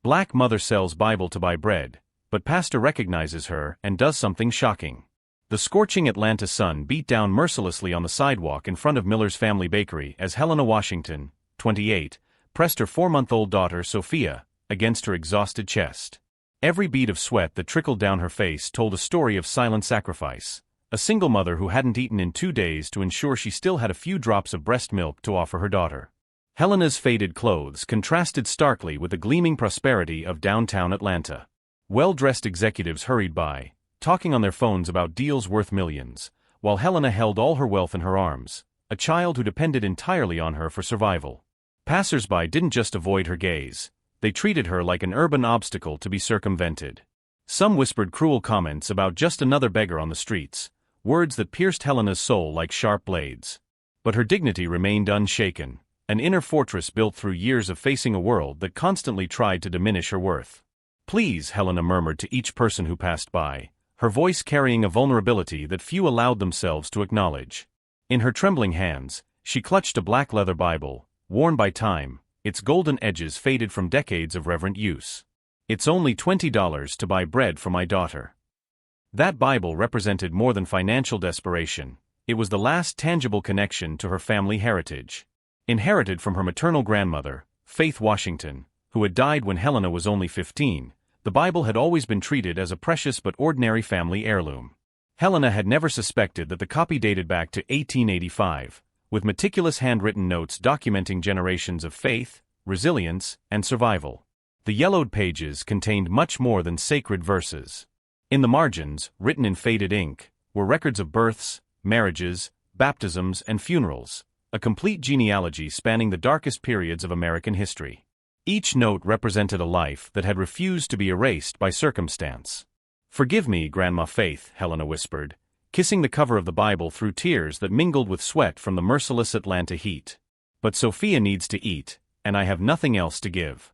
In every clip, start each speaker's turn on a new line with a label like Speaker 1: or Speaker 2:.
Speaker 1: Black mother sells Bible to buy bread, but pastor recognizes her and does something shocking. The scorching Atlanta sun beat down mercilessly on the sidewalk in front of Miller's Family Bakery as Helena Washington, 28, pressed her 4-month-old daughter Sophia against her exhausted chest. Every bead of sweat that trickled down her face told a story of silent sacrifice. A single mother who hadn't eaten in 2 days to ensure she still had a few drops of breast milk to offer her daughter. Helena's faded clothes contrasted starkly with the gleaming prosperity of downtown Atlanta. Well-dressed executives hurried by, talking on their phones about deals worth millions, while Helena held all her wealth in her arms, a child who depended entirely on her for survival. Passers-by didn't just avoid her gaze, they treated her like an urban obstacle to be circumvented. Some whispered cruel comments about just another beggar on the streets, words that pierced Helena's soul like sharp blades. But her dignity remained unshaken, an inner fortress built through years of facing a world that constantly tried to diminish her worth. "Please," Helena murmured to each person who passed by, her voice carrying a vulnerability that few allowed themselves to acknowledge. In her trembling hands, she clutched a black leather Bible, worn by time, its golden edges faded from decades of reverent use. "It's only $20 to buy bread for my daughter." That Bible represented more than financial desperation, it was the last tangible connection to her family heritage. Inherited from her maternal grandmother, Faith Washington, who had died when Helena was only 15, the Bible had always been treated as a precious but ordinary family heirloom. Helena had never suspected that the copy dated back to 1885, with meticulous handwritten notes documenting generations of faith, resilience, and survival. The yellowed pages contained much more than sacred verses. In the margins, written in faded ink, were records of births, marriages, baptisms, and funerals, a complete genealogy spanning the darkest periods of American history. Each note represented a life that had refused to be erased by circumstance. "Forgive me, Grandma Faith," Helena whispered, kissing the cover of the Bible through tears that mingled with sweat from the merciless Atlanta heat. "But Sophia needs to eat, and I have nothing else to give."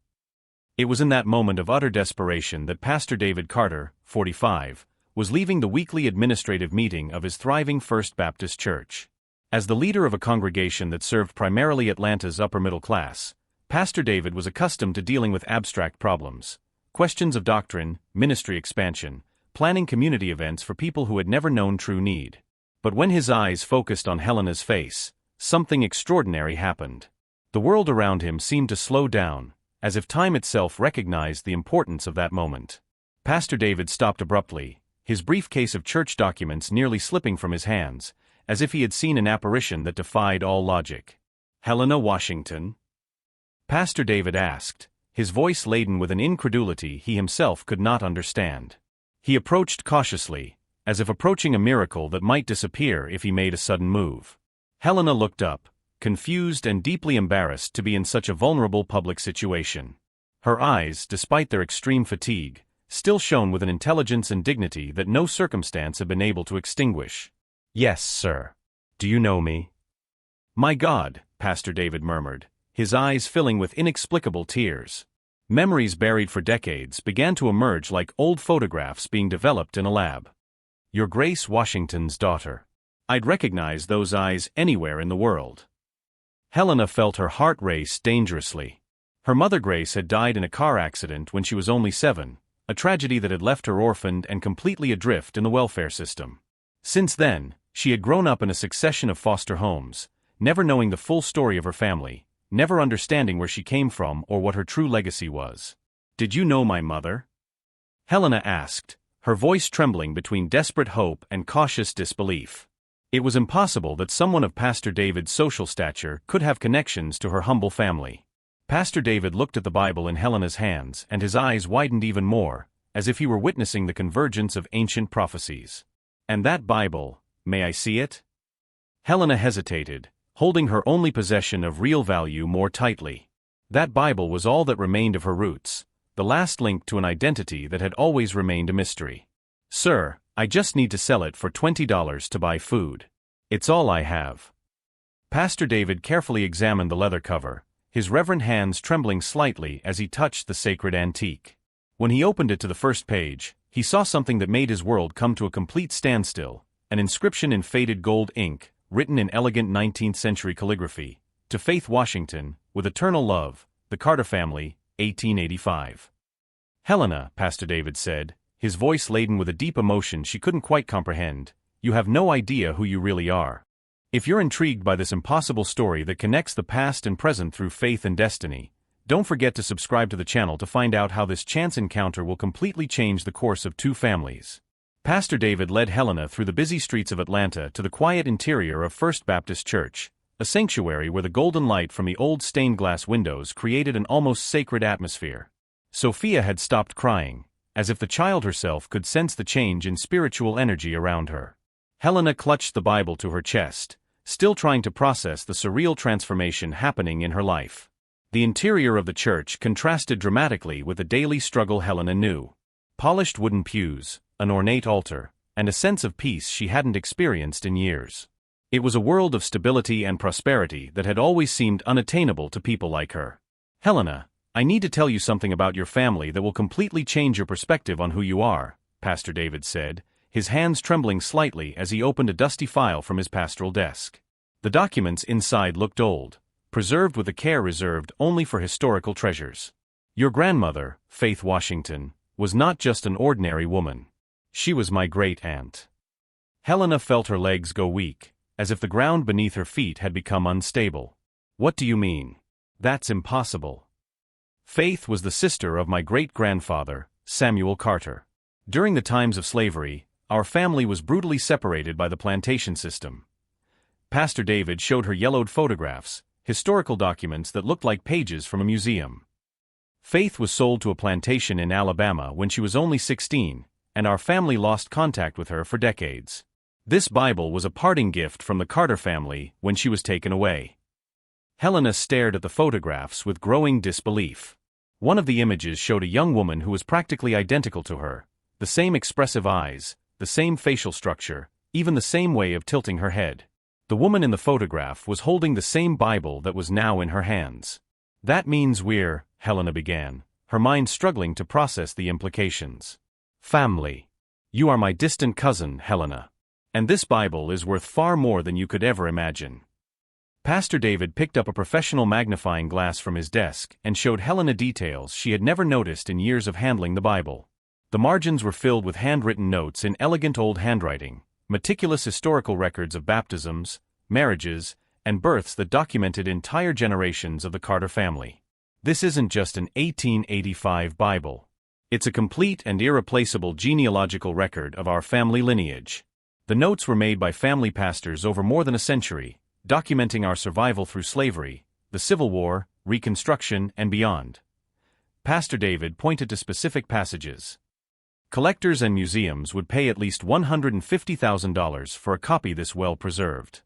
Speaker 1: It was in that moment of utter desperation that Pastor David Carter, 45, was leaving the weekly administrative meeting of his thriving First Baptist Church. As the leader of a congregation that served primarily Atlanta's upper middle class, Pastor David was accustomed to dealing with abstract problems, questions of doctrine, ministry expansion, planning community events for people who had never known true need. But when his eyes focused on Helena's face, something extraordinary happened. The world around him seemed to slow down, as if time itself recognized the importance of that moment. Pastor David stopped abruptly, his briefcase of church documents nearly slipping from his hands, as if he had seen an apparition that defied all logic. "Helena Washington?" Pastor David asked, his voice laden with an incredulity he himself could not understand. He approached cautiously, as if approaching a miracle that might disappear if he made a sudden move. Helena looked up, confused and deeply embarrassed to be in such a vulnerable public situation. Her eyes, despite their extreme fatigue, still shone with an intelligence and dignity that no circumstance had been able to extinguish. "Yes, sir. Do you know me?" "My God," Pastor David murmured, his eyes filling with inexplicable tears. Memories buried for decades began to emerge like old photographs being developed in a lab. "Your Grace Washington's daughter. I'd recognize those eyes anywhere in the world." Helena felt her heart race dangerously. Her mother Grace had died in a car accident when she was only 7, a tragedy that had left her orphaned and completely adrift in the welfare system. Since then, she had grown up in a succession of foster homes, never knowing the full story of her family, never understanding where she came from or what her true legacy was. "Did you know my mother?" Helena asked, her voice trembling between desperate hope and cautious disbelief. It was impossible that someone of Pastor David's social stature could have connections to her humble family. Pastor David looked at the Bible in Helena's hands and his eyes widened even more, as if he were witnessing the convergence of ancient prophecies. "And that Bible, may I see it?" Helena hesitated, holding her only possession of real value more tightly. That Bible was all that remained of her roots, the last link to an identity that had always remained a mystery. "Sir, I just need to sell it for $20 to buy food. It's all I have." Pastor David carefully examined the leather cover, his reverent hands trembling slightly as he touched the sacred antique. When he opened it to the first page, he saw something that made his world come to a complete standstill, an inscription in faded gold ink, written in elegant 19th-century calligraphy, "To Faith Washington, with eternal love, the Carter family, 1885. Helena, Pastor David said, his voice laden with a deep emotion she couldn't quite comprehend, you have no idea who you really are. If you're intrigued by this impossible story that connects the past and present through faith and destiny, don't forget to subscribe to the channel to find out how this chance encounter will completely change the course of two families. Pastor David led Helena through the busy streets of Atlanta to the quiet interior of First Baptist Church, a sanctuary where the golden light from the old stained glass windows created an almost sacred atmosphere. Sophia had stopped crying, as if the child herself could sense the change in spiritual energy around her. Helena clutched the Bible to her chest, still trying to process the surreal transformation happening in her life. The interior of the church contrasted dramatically with the daily struggle Helena knew. Polished wooden pews, an ornate altar, and a sense of peace she hadn't experienced in years. It was a world of stability and prosperity that had always seemed unattainable to people like her. Helena, I need to tell you something about your family that will completely change your perspective on who you are, Pastor David said, his hands trembling slightly as he opened a dusty file from his pastoral desk. The documents inside looked old, preserved with a care reserved only for historical treasures. Your grandmother, Faith Washington, was not just an ordinary woman. She was my great-aunt. Helena felt her legs go weak, as if the ground beneath her feet had become unstable. What do you mean? That's impossible. Faith was the sister of my great-grandfather, Samuel Carter. During the times of slavery, our family was brutally separated by the plantation system. Pastor David showed her yellowed photographs, historical documents that looked like pages from a museum. Faith was sold to a plantation in Alabama when she was only 16, and our family lost contact with her for decades. This Bible was a parting gift from the Carter family when she was taken away. Helena stared at the photographs with growing disbelief. One of the images showed a young woman who was practically identical to her, the same expressive eyes, the same facial structure, even the same way of tilting her head. The woman in the photograph was holding the same Bible that was now in her hands. That means we're, Helena began, her mind struggling to process the implications. Family. You are my distant cousin, Helena. And this Bible is worth far more than you could ever imagine. Pastor David picked up a professional magnifying glass from his desk and showed Helena details she had never noticed in years of handling the Bible. The margins were filled with handwritten notes in elegant old handwriting, meticulous historical records of baptisms, marriages, and births that documented entire generations of the Carter family. This isn't just an 1885 Bible. It's a complete and irreplaceable genealogical record of our family lineage. The notes were made by family pastors over more than a century, documenting our survival through slavery, the Civil War, Reconstruction, and beyond. Pastor David pointed to specific passages. Collectors and museums would pay at least $150,000 for a copy this well-preserved.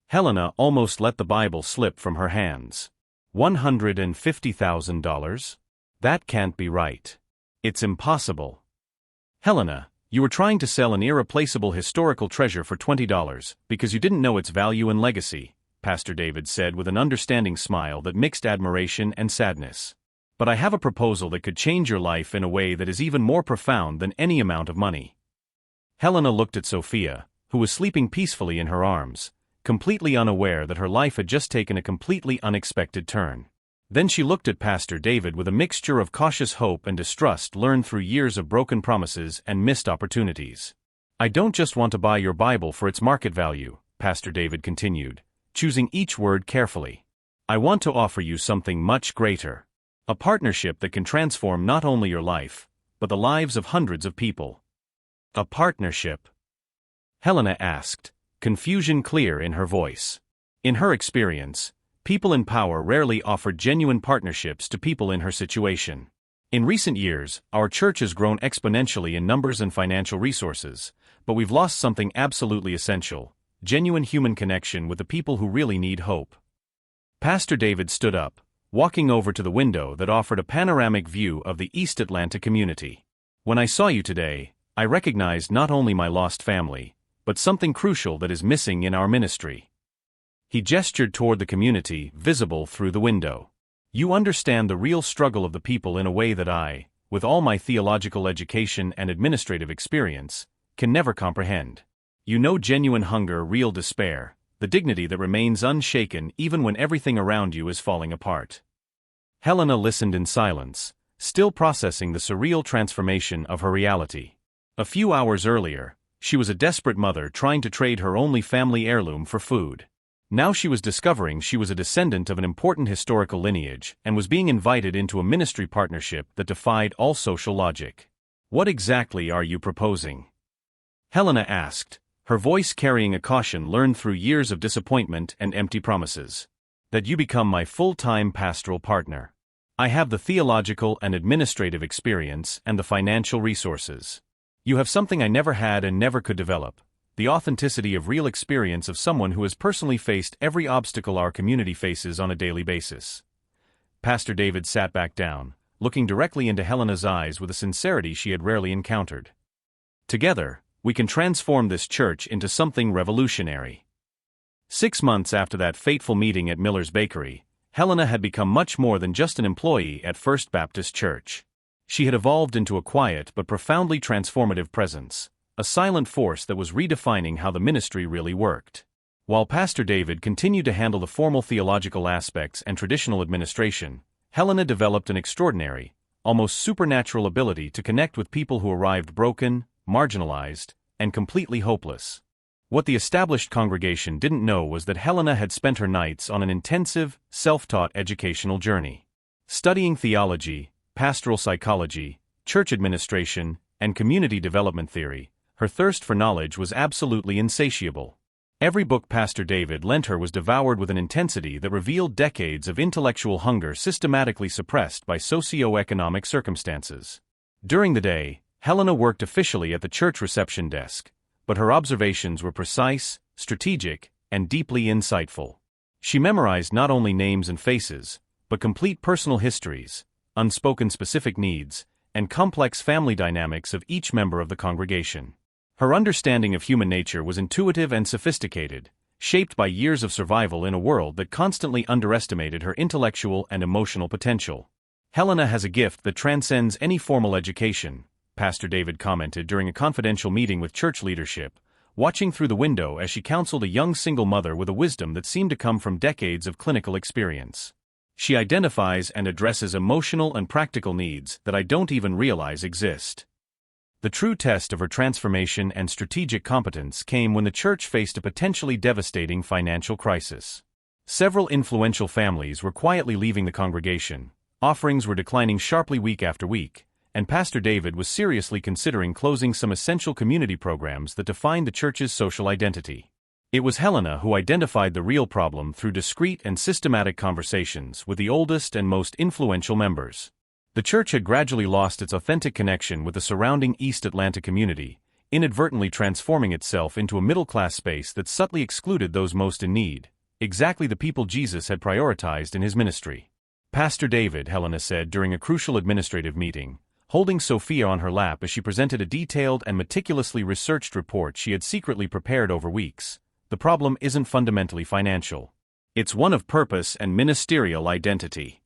Speaker 1: Helena almost let the Bible slip from her hands. $150,000? That can't be right. It's impossible. Helena, you were trying to sell an irreplaceable historical treasure for $20 because you didn't know its value and legacy, Pastor David said with an understanding smile that mixed admiration and sadness. But I have a proposal that could change your life in a way that is even more profound than any amount of money. Helena looked at Sophia, who was sleeping peacefully in her arms, completely unaware that her life had just taken a completely unexpected turn. Then she looked at Pastor David with a mixture of cautious hope and distrust learned through years of broken promises and missed opportunities. I don't just want to buy your Bible for its market value, Pastor David continued, choosing each word carefully. I want to offer you something much greater. A partnership that can transform not only your life, but the lives of hundreds of people. A partnership? Helena asked, confusion clear in her voice. In her experience, people in power rarely offered genuine partnerships to people in her situation. In recent years, our church has grown exponentially in numbers and financial resources, but we've lost something absolutely essential: genuine human connection with the people who really need hope. Pastor David stood up, walking over to the window that offered a panoramic view of the East Atlanta community. When I saw you today, I recognized not only my lost family, but something crucial that is missing in our ministry. He gestured toward the community, visible through the window. You understand the real struggle of the people in a way that I, with all my theological education and administrative experience, can never comprehend. You know genuine hunger, real despair, the dignity that remains unshaken even when everything around you is falling apart. Helena listened in silence, still processing the surreal transformation of her reality. A few hours earlier, she was a desperate mother trying to trade her only family heirloom for food. Now she was discovering she was a descendant of an important historical lineage and was being invited into a ministry partnership that defied all social logic. "What exactly are you proposing?" Helena asked, her voice carrying a caution learned through years of disappointment and empty promises. "That you become my full-time pastoral partner. I have the theological and administrative experience and the financial resources. You have something I never had and never could develop, the authenticity of real experience of someone who has personally faced every obstacle our community faces on a daily basis." Pastor David sat back down, looking directly into Helena's eyes with a sincerity she had rarely encountered. "Together, we can transform this church into something revolutionary." 6 months after that fateful meeting at Miller's Bakery, Helena had become much more than just an employee at First Baptist Church. She had evolved into a quiet but profoundly transformative presence, a silent force that was redefining how the ministry really worked. While Pastor David continued to handle the formal theological aspects and traditional administration, Helena developed an extraordinary, almost supernatural ability to connect with people who arrived broken, marginalized, and completely hopeless. What the established congregation didn't know was that Helena had spent her nights on an intensive, self-taught educational journey. Studying theology, pastoral psychology, church administration, and community development theory, her thirst for knowledge was absolutely insatiable. Every book Pastor David lent her was devoured with an intensity that revealed decades of intellectual hunger systematically suppressed by socio-economic circumstances. During the day, Helena worked officially at the church reception desk, but her observations were precise, strategic, and deeply insightful. She memorized not only names and faces, but complete personal histories, unspoken specific needs, and complex family dynamics of each member of the congregation. Her understanding of human nature was intuitive and sophisticated, shaped by years of survival in a world that constantly underestimated her intellectual and emotional potential. "Helena has a gift that transcends any formal education," Pastor David commented during a confidential meeting with church leadership, watching through the window as she counseled a young single mother with a wisdom that seemed to come from decades of clinical experience. "She identifies and addresses emotional and practical needs that I don't even realize exist." The true test of her transformation and strategic competence came when the church faced a potentially devastating financial crisis. Several influential families were quietly leaving the congregation, offerings were declining sharply week after week, and Pastor David was seriously considering closing some essential community programs that defined the church's social identity. It was Helena who identified the real problem through discreet and systematic conversations with the oldest and most influential members. The church had gradually lost its authentic connection with the surrounding East Atlanta community, inadvertently transforming itself into a middle-class space that subtly excluded those most in need, exactly the people Jesus had prioritized in his ministry. "Pastor David," Helena said during a crucial administrative meeting, holding Sophia on her lap as she presented a detailed and meticulously researched report she had secretly prepared over weeks, "the problem isn't fundamentally financial. It's one of purpose and ministerial identity."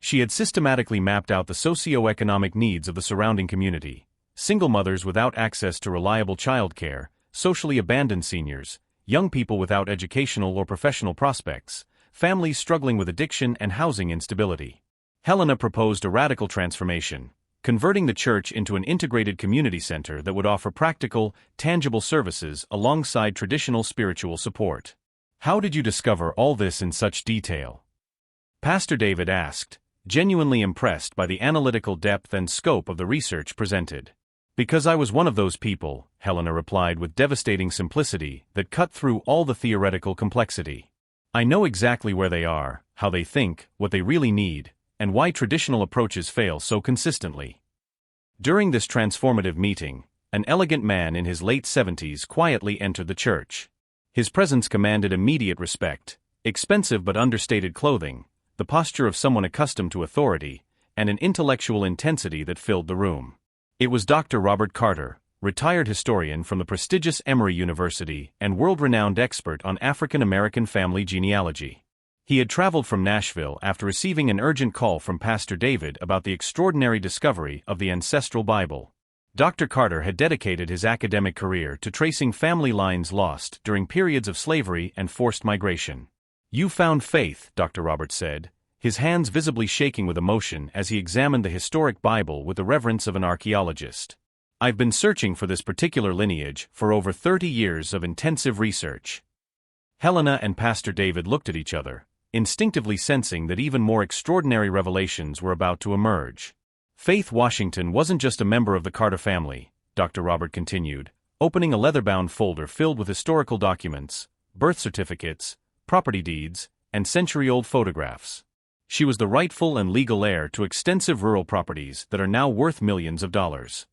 Speaker 1: She had systematically mapped out the socio-economic needs of the surrounding community: single mothers without access to reliable childcare, socially abandoned seniors, young people without educational or professional prospects, families struggling with addiction and housing instability. Helena proposed a radical transformation, converting the church into an integrated community center that would offer practical, tangible services alongside traditional spiritual support. "How did you discover all this in such detail?" Pastor David asked, genuinely impressed by the analytical depth and scope of the research presented. "Because I was one of those people," Helena replied with devastating simplicity that cut through all the theoretical complexity. "I know exactly where they are, how they think, what they really need, and why traditional approaches fail so consistently." During this transformative meeting, an elegant man in his late 70s quietly entered the church. His presence commanded immediate respect: expensive but understated clothing, the posture of someone accustomed to authority, and an intellectual intensity that filled the room. It was Dr. Robert Carter, retired historian from the prestigious Emory University and world-renowned expert on African-American family genealogy. He had traveled from Nashville after receiving an urgent call from Pastor David about the extraordinary discovery of the ancestral Bible. Dr. Carter had dedicated his academic career to tracing family lines lost during periods of slavery and forced migration. "You found faith," Dr. Roberts said, his hands visibly shaking with emotion as he examined the historic Bible with the reverence of an archaeologist. "I've been searching for this particular lineage for over 30 years of intensive research." Helena and Pastor David looked at each other, instinctively sensing that even more extraordinary revelations were about to emerge. Faith Washington wasn't just a member of the Carter family, Dr. Robert continued, opening a leather-bound folder filled with historical documents, birth certificates, property deeds, and century-old photographs. She was the rightful and legal heir to extensive rural properties that are now worth millions of dollars.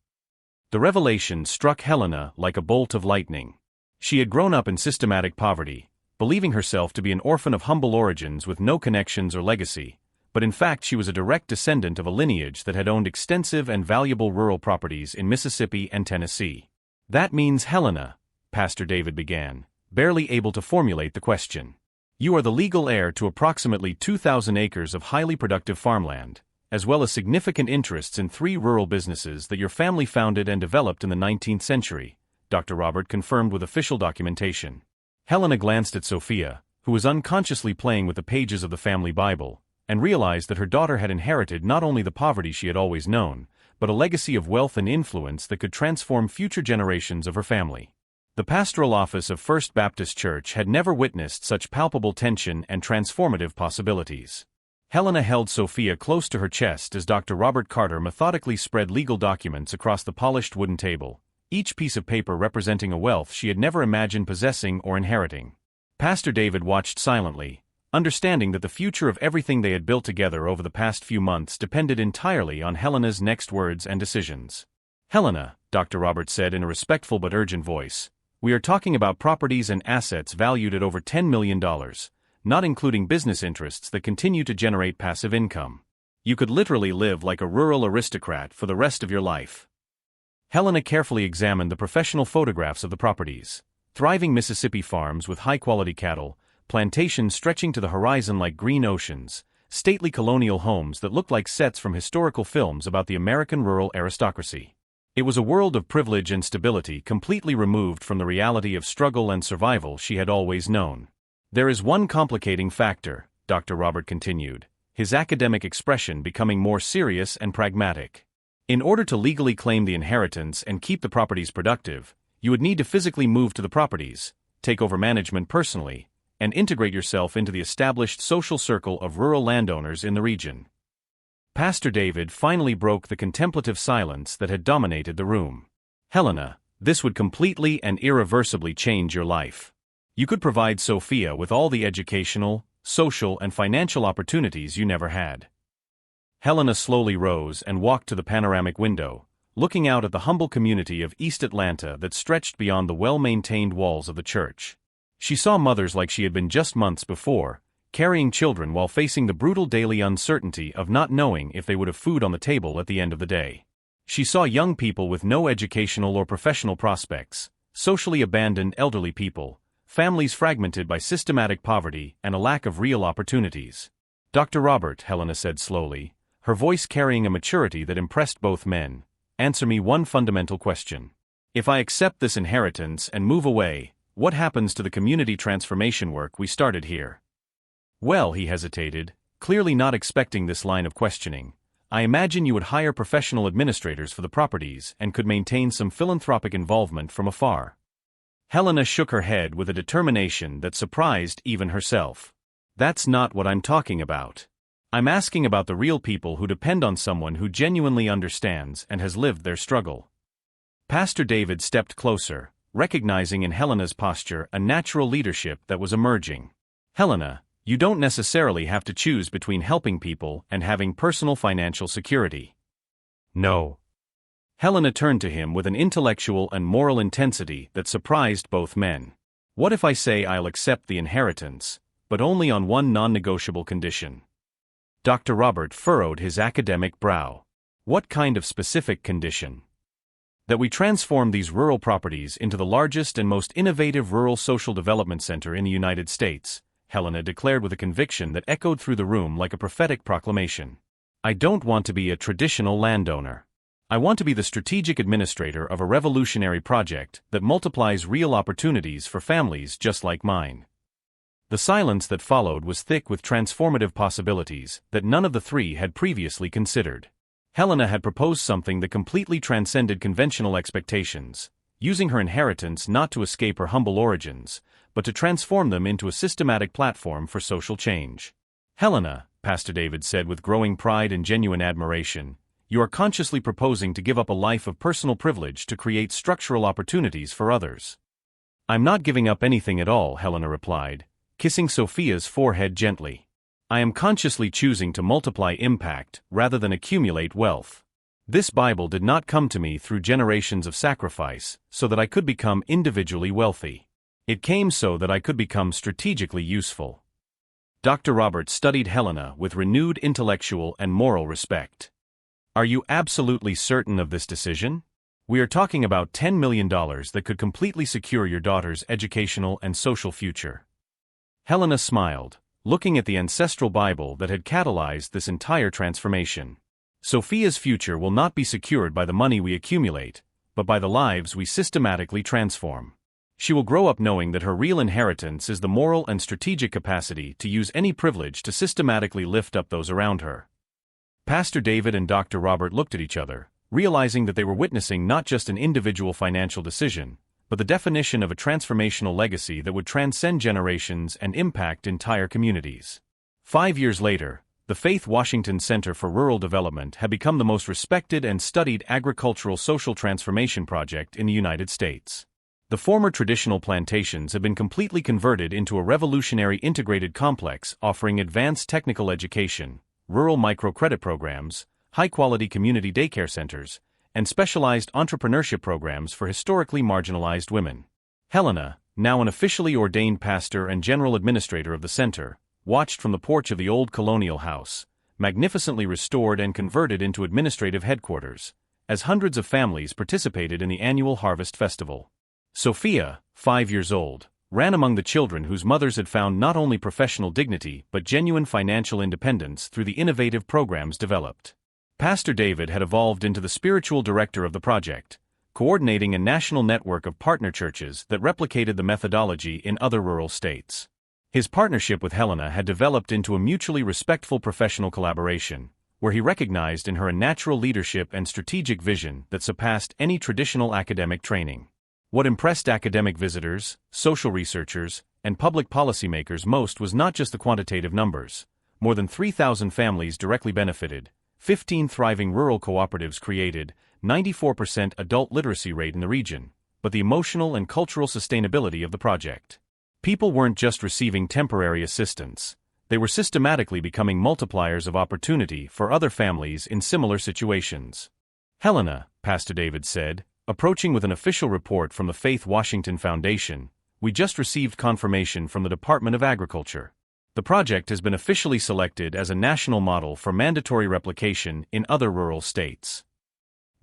Speaker 1: The revelation struck Helena like a bolt of lightning. She had grown up in systematic poverty, believing herself to be an orphan of humble origins with no connections or legacy, but in fact she was a direct descendant of a lineage that had owned extensive and valuable rural properties in Mississippi and Tennessee. "That means, Helena," Pastor David began, barely able to formulate the question. "You are the legal heir to approximately 2,000 acres of highly productive farmland, as well as significant interests in 3 rural businesses that your family founded and developed in the 19th century, Dr. Robert confirmed with official documentation. Helena glanced at Sophia, who was unconsciously playing with the pages of the family Bible, and realized that her daughter had inherited not only the poverty she had always known, but a legacy of wealth and influence that could transform future generations of her family. The pastoral office of First Baptist Church had never witnessed such palpable tension and transformative possibilities. Helena held Sophia close to her chest as Dr. Robert Carter methodically spread legal documents across the polished wooden table, each piece of paper representing a wealth she had never imagined possessing or inheriting. Pastor David watched silently, understanding that the future of everything they had built together over the past few months depended entirely on Helena's next words and decisions. "Helena," Dr. Robert said in a respectful but urgent voice, "we are talking about properties and assets valued at over $10 million, not including business interests that continue to generate passive income. You could literally live like a rural aristocrat for the rest of your life." Helena carefully examined the professional photographs of the properties. Thriving Mississippi farms with high-quality cattle, plantations stretching to the horizon like green oceans, stately colonial homes that looked like sets from historical films about the American rural aristocracy. It was a world of privilege and stability completely removed from the reality of struggle and survival she had always known. "There is one complicating factor," Dr. Robert continued, his academic expression becoming more serious and pragmatic. "In order to legally claim the inheritance and keep the properties productive, you would need to physically move to the properties, take over management personally, and integrate yourself into the established social circle of rural landowners in the region." Pastor David finally broke the contemplative silence that had dominated the room. "Helena, this would completely and irreversibly change your life. You could provide Sophia with all the educational, social, and financial opportunities you never had." Helena slowly rose and walked to the panoramic window, looking out at the humble community of East Atlanta that stretched beyond the well-maintained walls of the church. She saw mothers like she had been just months before, carrying children while facing the brutal daily uncertainty of not knowing if they would have food on the table at the end of the day. She saw young people with no educational or professional prospects, socially abandoned elderly people, families fragmented by systematic poverty and a lack of real opportunities. "Dr. Robert," Helena said slowly, her voice carrying a maturity that impressed both men, "answer me one fundamental question. If I accept this inheritance and move away, what happens to the community transformation work we started here?" "Well," he hesitated, clearly not expecting this line of questioning, "I imagine you would hire professional administrators for the properties and could maintain some philanthropic involvement from afar." Helena shook her head with a determination that surprised even herself. "That's not what I'm talking about. I'm asking about the real people who depend on someone who genuinely understands and has lived their struggle." Pastor David stepped closer, recognizing in Helena's posture a natural leadership that was emerging. "Helena, you don't necessarily have to choose between helping people and having personal financial security." "No." Helena turned to him with an intellectual and moral intensity that surprised both men. "What if I say I'll accept the inheritance, but only on one non-negotiable condition?" Dr. Robert furrowed his academic brow. "What kind of specific condition?" "That we transform these rural properties into the largest and most innovative rural social development center in the United States," Helena declared with a conviction that echoed through the room like a prophetic proclamation. "I don't want to be a traditional landowner. I want to be the strategic administrator of a revolutionary project that multiplies real opportunities for families just like mine." The silence that followed was thick with transformative possibilities that none of the three had previously considered. Helena had proposed something that completely transcended conventional expectations, using her inheritance not to escape her humble origins, but to transform them into a systematic platform for social change. "Helena," Pastor David said with growing pride and genuine admiration, "you are consciously proposing to give up a life of personal privilege to create structural opportunities for others." "I'm not giving up anything at all," Helena replied, kissing Sophia's forehead gently. "I am consciously choosing to multiply impact rather than accumulate wealth. This Bible did not come to me through generations of sacrifice so that I could become individually wealthy. It came so that I could become strategically useful." Dr. Robert studied Helena with renewed intellectual and moral respect. "Are you absolutely certain of this decision? We are talking about $10 million that could completely secure your daughter's educational and social future." Helena smiled, looking at the ancestral Bible that had catalyzed this entire transformation. "Sophia's future will not be secured by the money we accumulate, but by the lives we systematically transform. She will grow up knowing that her real inheritance is the moral and strategic capacity to use any privilege to systematically lift up those around her." Pastor David and Dr. Robert looked at each other, realizing that they were witnessing not just an individual financial decision, but the definition of a transformational legacy that would transcend generations and impact entire communities. 5 years later, the Faith Washington Center for Rural Development had become the most respected and studied agricultural social transformation project in the United States. The former traditional plantations had been completely converted into a revolutionary integrated complex offering advanced technical education, rural microcredit programs, high-quality community daycare centers, and specialized entrepreneurship programs for historically marginalized women. Helena, now an officially ordained pastor and general administrator of the center, watched from the porch of the old colonial house, magnificently restored and converted into administrative headquarters, as hundreds of families participated in the annual Harvest Festival. Sophia, 5 years old, ran among the children whose mothers had found not only professional dignity but genuine financial independence through the innovative programs developed. Pastor David had evolved into the spiritual director of the project, coordinating a national network of partner churches that replicated the methodology in other rural states. His partnership with Helena had developed into a mutually respectful professional collaboration, where he recognized in her a natural leadership and strategic vision that surpassed any traditional academic training. What impressed academic visitors, social researchers, and public policymakers most was not just the quantitative numbers. More than 3,000 families directly benefited, 15 thriving rural cooperatives created, 94% adult literacy rate in the region, but the emotional and cultural sustainability of the project. People weren't just receiving temporary assistance, they were systematically becoming multipliers of opportunity for other families in similar situations. "Helena," Pastor David said, approaching with an official report from the Faith Washington Foundation, "we just received confirmation from the Department of Agriculture. The project has been officially selected as a national model for mandatory replication in other rural states."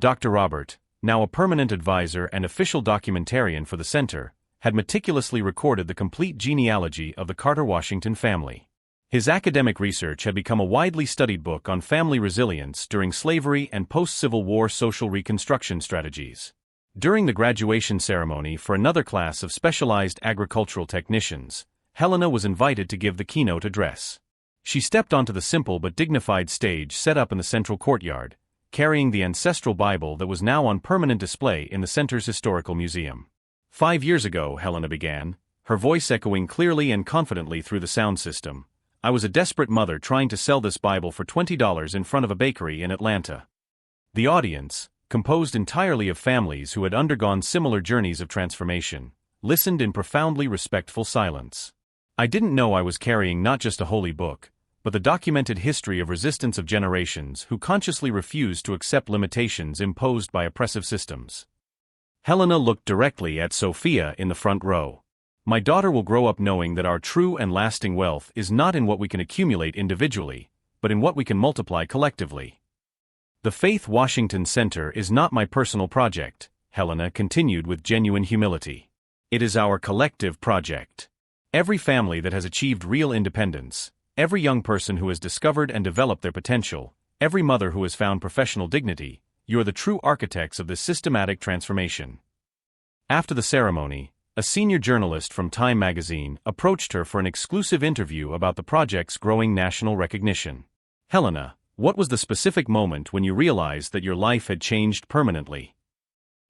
Speaker 1: Dr. Robert, now a permanent advisor and official documentarian for the center, had meticulously recorded the complete genealogy of the Carter Washington family. His academic research had become a widely studied book on family resilience during slavery and post-Civil War social reconstruction strategies. During the graduation ceremony for another class of specialized agricultural technicians, Helena was invited to give the keynote address. She stepped onto the simple but dignified stage set up in the central courtyard, carrying the ancestral Bible that was now on permanent display in the center's historical museum. 5 years ago, Helena began, her voice echoing clearly and confidently through the sound system, "I was a desperate mother trying to sell this Bible for $20 in front of a bakery in Atlanta." The audience, composed entirely of families who had undergone similar journeys of transformation, listened in profoundly respectful silence. "I didn't know I was carrying not just a holy book, but the documented history of resistance of generations who consciously refused to accept limitations imposed by oppressive systems." Helena looked directly at Sophia in the front row. "My daughter will grow up knowing that our true and lasting wealth is not in what we can accumulate individually, but in what we can multiply collectively." "The Faith Washington Center is not my personal project," Helena continued with genuine humility. "It is our collective project. Every family that has achieved real independence, every young person who has discovered and developed their potential, every mother who has found professional dignity, you are the true architects of this systematic transformation." After the ceremony, a senior journalist from Time magazine, approached her for an exclusive interview about the project's growing national recognition. Helena, what was the specific moment when you realized that your life had changed permanently?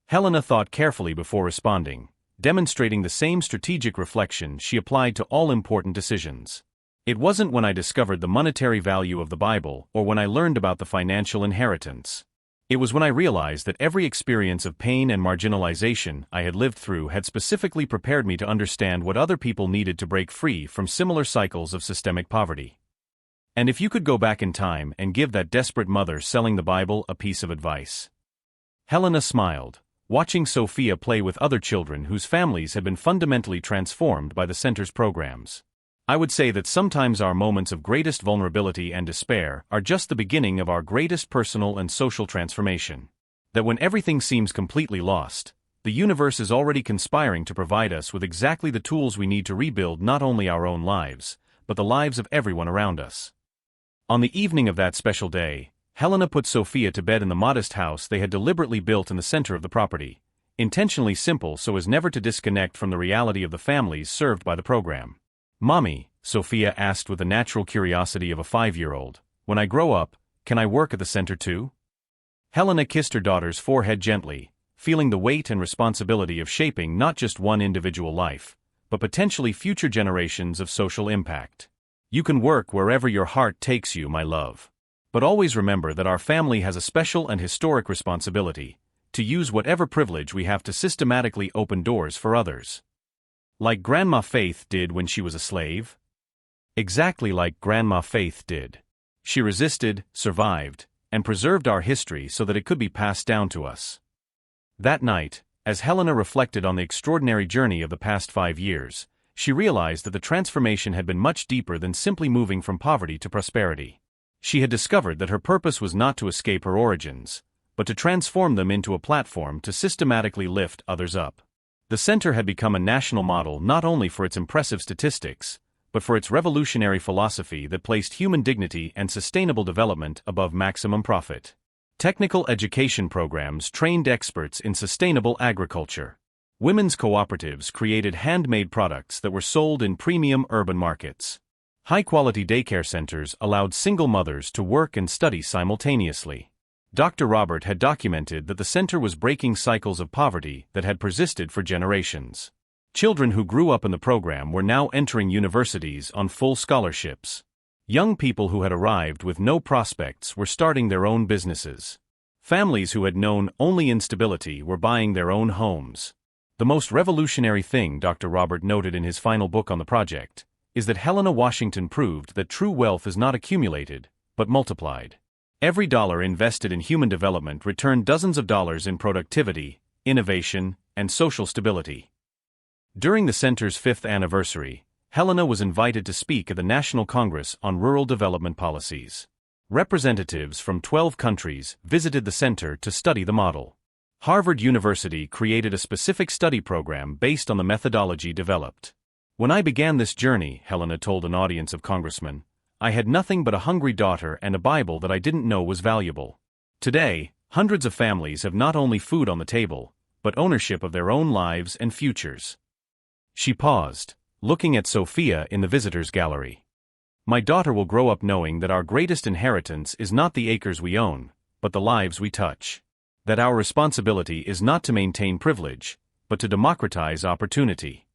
Speaker 1: Helena thought carefully before responding, demonstrating the same strategic reflection she applied to all important decisions. It wasn't when I discovered the monetary value of the Bible or when I learned about the financial inheritance. It was when I realized that every experience of pain and marginalization I had lived through had specifically prepared me to understand what other people needed to break free from similar cycles of systemic poverty. And if you could go back in time and give that desperate mother selling the Bible a piece of advice? Helena smiled, watching Sophia play with other children whose families had been fundamentally transformed by the center's programs. I would say that sometimes our moments of greatest vulnerability and despair are just the beginning of our greatest personal and social transformation. That when everything seems completely lost, the universe is already conspiring to provide us with exactly the tools we need to rebuild not only our own lives, but the lives of everyone around us. On the evening of that special day, Helena put Sophia to bed in the modest house they had deliberately built in the center of the property, intentionally simple so as never to disconnect from the reality of the families served by the program. "Mommy," Sophia asked with the natural curiosity of a 5-year-old, "when I grow up, can I work at the center too?" Helena kissed her daughter's forehead gently, feeling the weight and responsibility of shaping not just one individual life, but potentially future generations of social impact. "You can work wherever your heart takes you, my love. But always remember that our family has a special and historic responsibility to use whatever privilege we have to systematically open doors for others. Like Grandma Faith did when she was a slave?" Exactly like Grandma Faith did. She resisted, survived, and preserved our history so that it could be passed down to us. That night, as Helena reflected on the extraordinary journey of the past 5 years, she realized that the transformation had been much deeper than simply moving from poverty to prosperity. She had discovered that her purpose was not to escape her origins, but to transform them into a platform to systematically lift others up. The center had become a national model not only for its impressive statistics, but for its revolutionary philosophy that placed human dignity and sustainable development above maximum profit. Technical education programs trained experts in sustainable agriculture. Women's cooperatives created handmade products that were sold in premium urban markets. High-quality daycare centers allowed single mothers to work and study simultaneously. Dr. Robert had documented that the center was breaking cycles of poverty that had persisted for generations. Children who grew up in the program were now entering universities on full scholarships. Young people who had arrived with no prospects were starting their own businesses. Families who had known only instability were buying their own homes. The most revolutionary thing, Dr. Robert noted in his final book on the project, is that Helena Washington proved that true wealth is not accumulated, but multiplied. Every dollar invested in human development returned dozens of dollars in productivity, innovation, and social stability. During the center's 5th anniversary, Helena was invited to speak at the National Congress on Rural Development Policies. Representatives from 12 countries visited the center to study the model. Harvard University created a specific study program based on the methodology developed. "When I began this journey," Helena told an audience of congressmen, "I had nothing but a hungry daughter and a Bible that I didn't know was valuable. Today, hundreds of families have not only food on the table, but ownership of their own lives and futures." She paused, looking at Sophia in the visitors' gallery. "My daughter will grow up knowing that our greatest inheritance is not the acres we own, but the lives we touch. That our responsibility is not to maintain privilege, but to democratize opportunity."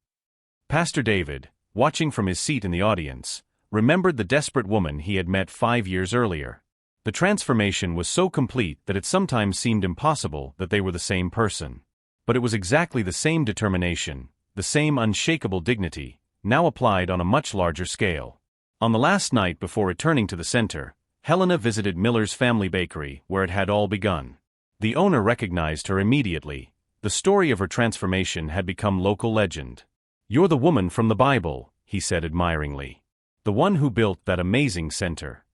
Speaker 1: Pastor David, watching from his seat in the audience, remembered the desperate woman he had met 5 years earlier. The transformation was so complete that it sometimes seemed impossible that they were the same person. But it was exactly the same determination, the same unshakable dignity, now applied on a much larger scale. On the last night before returning to the center, Helena visited Miller's family bakery, where it had all begun. The owner recognized her immediately. The story of her transformation had become local legend. "You're the woman from the Bible," he said admiringly. "The one who built that amazing center."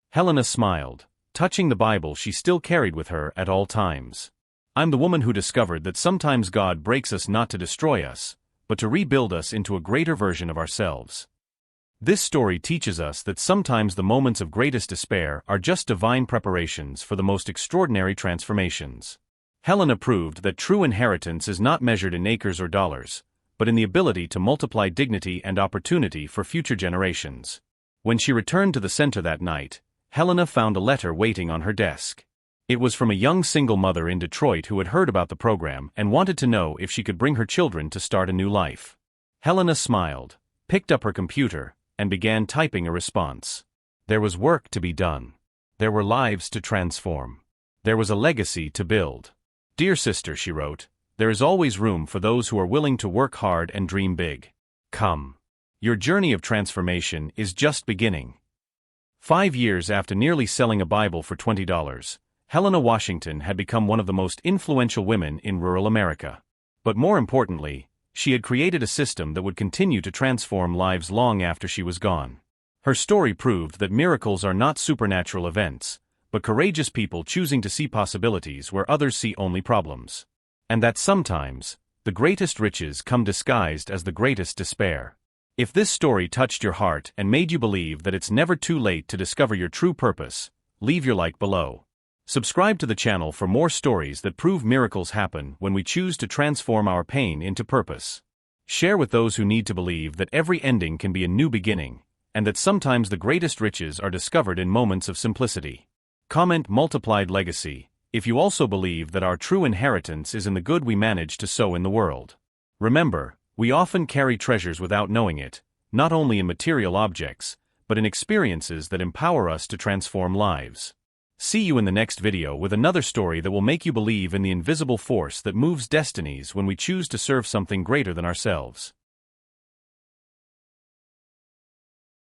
Speaker 1: Helena smiled, touching the Bible she still carried with her at all times. "I'm the woman who discovered that sometimes God breaks us not to destroy us, but to rebuild us into a greater version of ourselves." This story teaches us that sometimes the moments of greatest despair are just divine preparations for the most extraordinary transformations. Helena proved that true inheritance is not measured in acres or dollars, but in the ability to multiply dignity and opportunity for future generations. When she returned to the center that night, Helena found a letter waiting on her desk. It was from a young single mother in Detroit who had heard about the program and wanted to know if she could bring her children to start a new life. Helena smiled, picked up her computer, and began typing a response. There was work to be done. There were lives to transform. There was a legacy to build. Dear sister, she wrote, there is always room for those who are willing to work hard and dream big. Come. Your journey of transformation is just beginning. 5 years after nearly selling a Bible for $20, Helena Washington had become one of the most influential women in rural America. But more importantly, she had created a system that would continue to transform lives long after she was gone. Her story proved that miracles are not supernatural events, but courageous people choosing to see possibilities where others see only problems. And that sometimes, the greatest riches come disguised as the greatest despair. If this story touched your heart and made you believe that it's never too late to discover your true purpose, leave your like below. Subscribe to the channel for more stories that prove miracles happen when we choose to transform our pain into purpose. Share with those who need to believe that every ending can be a new beginning, and that sometimes the greatest riches are discovered in moments of simplicity. Comment multiplied legacy if you also believe that our true inheritance is in the good we manage to sow in the world. Remember, we often carry treasures without knowing it, not only in material objects, but in experiences that empower us to transform lives. See you in the next video with another story that will make you believe in the invisible force that moves destinies when we choose to serve something greater than ourselves.